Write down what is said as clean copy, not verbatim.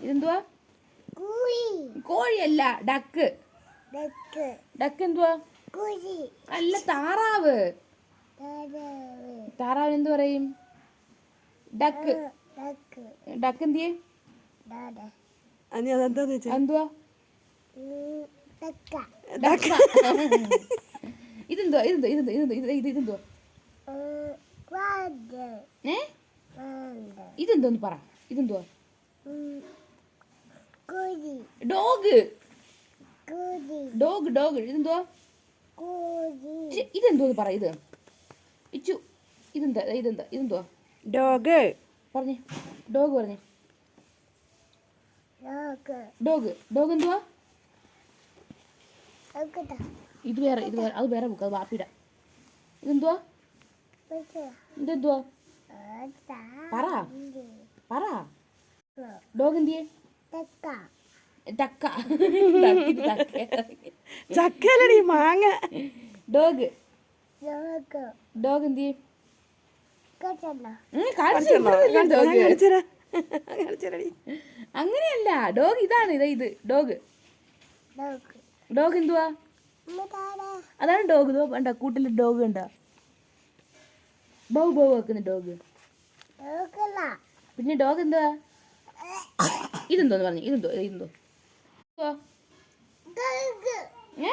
ഇതെന്തുവാ? കോഴിയല്ല, duck. Duck എന്തുവാ? അല്ല, താറാവ്. താറാവിന് എന്ത് പറയും? ഡക്ക്. ഡക്ക് എന്തിയെ? എന്തുവാ? ഇതെന്തുവാ? ഇതെന്തുവാ? ഇതെന്തോന്ന് പറ. ഇതെന്തുവാ? ഡോഗ്. Dog dog. ഇതെന്തുവാ? ഇതെന്തോന്ന് പറ. ഇത് ഇച്ചു. ഇതെന്തുവാ? ഡോഗ്. പറഞ്ഞേ. ഡോഗ് പറഞ്ഞേ. ഡോഗ്. ഡോഗ് എന്തുവാ? ഇത് വേറെ. അത് വേറെ ബുക്ക്. അത് വാപ്പിടാ. ഇതെന്തുവാ? ഇതെന്തുവാ? പറ. പറ. ഡോഗ് എന്തിയെ? ചക്ക. ചക്കലടി മാങ്ങ. ഡോഗ്. ഡോഗ് എന്തിയെ? അങ്ങനെയല്ല. ഡോഗ് ഇതാണ്. ഇത് ഡോഗ്. ഡോഗ് എന്തുവാ? അതാണ് ഡോഗ്. വേണ്ട, കൂട്ടിൽ ഡോഗ് കണ്ട. ബൗ ബൗ വെക്കുന്ന ഡോഗ്. പിന്നെ ഡോഗ് എന്തുവാ? ഇതെന്തോന്ന് പറഞ്ഞു. ഇതെന്തോ? ഏ